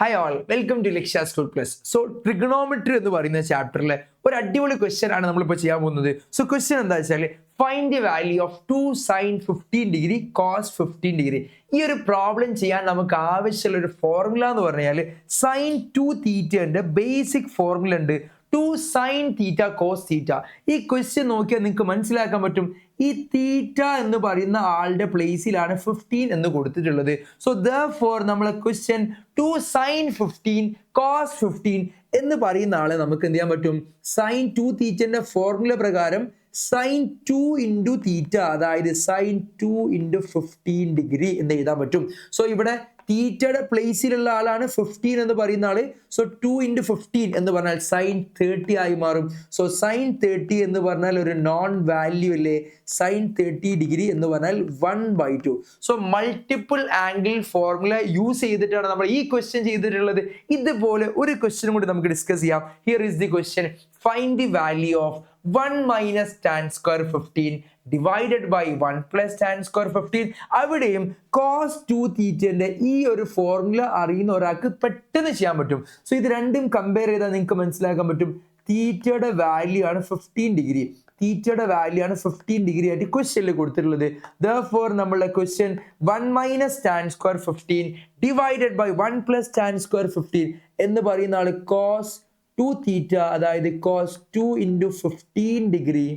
Hi all, welcome to Lakshya School Plus. So trigonometry എന്ന് പറയുന്ന ചാപ്റ്ററിലെ ഒരു അടിപൊളി ക്വസ്റ്റ്യൻ ആണ് നമ്മളിപ്പോൾ ചെയ്യാൻ പോകുന്നത്. സോ ക്വസ്റ്റ്യൻ എന്താ വെച്ചാൽ find the value of 2 sin 15 degree cos 15 degree. ഈ ഒരു പ്രോബ്ലം ചെയ്യാൻ നമുക്ക് ആവശ്യമുള്ള ഒരു ഫോർമുല എന്ന് പറഞ്ഞാൽ സൈൻ 2 തീറ്റന്റെ ബേസിക് ഫോർമുല ഉണ്ട് 2 sin തീറ്റ കോസ് തീറ്റ. ഈ ക്വസ്റ്റ്യൻ നോക്കിയാൽ നിങ്ങൾക്ക് മനസ്സിലാക്കാൻ പറ്റും ഈ തീറ്റ എന്ന് പറയുന്ന ആളുടെ പ്ലേസിലാണ് 15 എന്ന് കൊടുത്തിട്ടുള്ളത്. സോ therefore നമ്മളെ ക്വസ്റ്റ്യൻ 2 sin 15 cos 15 എന്ന് പറയുന്ന ആളെ നമുക്ക് എന്ത് ചെയ്യാൻ പറ്റും sin 2 തീറ്റന്റെ ഫോർമുല പ്രകാരം sin 2 into തീറ്റ അതായത് sin 2 into 15 ഡിഗ്രി എന്ന് എഴുതാൻ പറ്റും. സോ ഇവിടെ തീറ്റയുടെ പ്ലേസിലുള്ള ആളാണ് 15 എന്ന് പറയുന്ന ആള്. സോ 2 into 15 എന്ന് പറഞ്ഞാൽ sin 30 ആയി മാറും. സോ sin 30 എന്ന് പറഞ്ഞാൽ ഒരു നോൺ വാല്യൂ അല്ലേ. sin 30 ഡിഗ്രി എന്ന് പറഞ്ഞാൽ 1/2. So multiple angle formula use ചെയ്തിട്ടാണ് നമ്മൾ ഈ ക്വസ്റ്റ്യൻ ചെയ്തിട്ടുള്ളത്. ഇതുപോലെ ഒരു ക്വസ്റ്റ്യൻ കൂടി നമുക്ക് ഡിസ്കസ് ചെയ്യാം. Here is the question find the value of 1 minus tan square 15 divided by 1 plus tan square 15. അവിടെയും cos 2 തീറ്റന്റെ ഈ ഒരു ഫോർമുല അറിയുന്ന ഒരാൾക്ക് പെട്ടെന്ന് ചെയ്യാൻ പറ്റും. സോ ഇത് രണ്ടും കമ്പയർ ചെയ്താൽ നിങ്ങൾക്ക് മനസ്സിലാക്കാൻ പറ്റും തീറ്റയുടെ വാല്യൂ ആണ് 15 ഡിഗ്രി. തീറ്റയുടെ വാല്യൂ ആണ് 15 ഡിഗ്രി ആയിട്ട് ക്വസ്റ്റ്യനിൽ കൊടുത്തിട്ടുള്ളത്. therefore നമ്മളുടെ question 1 minus tan square 15 divided by 1 plus tan square 15 എന്ന് പറയുന്ന ആള് cos 2 തീറ്റ അതായത് cos 2 into 15 degree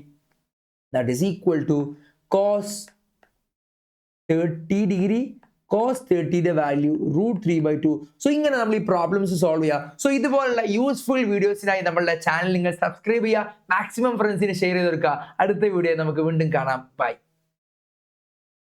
that is equal to cos 30 degree cos 30യുടെ വാല്യൂ √3/2. സോ ഇങ്ങനെ നമ്മൾ ഈ പ്രോബ്ലംസ് സോൾവ് ചെയ്യുക. സോ ഇതുപോലുള്ള യൂസ്ഫുൾ വീഡിയോസിനായി നമ്മളുടെ ചാനൽ നിങ്ങൾ സബ്സ്ക്രൈബ് ചെയ്യുക, മാക്സിമം ഫ്രണ്ട്സിന് ഷെയർ ചെയ്ത് കൊടുക്കുക. അടുത്ത വീഡിയോ നമുക്ക് വീണ്ടും കാണാം. ബൈ.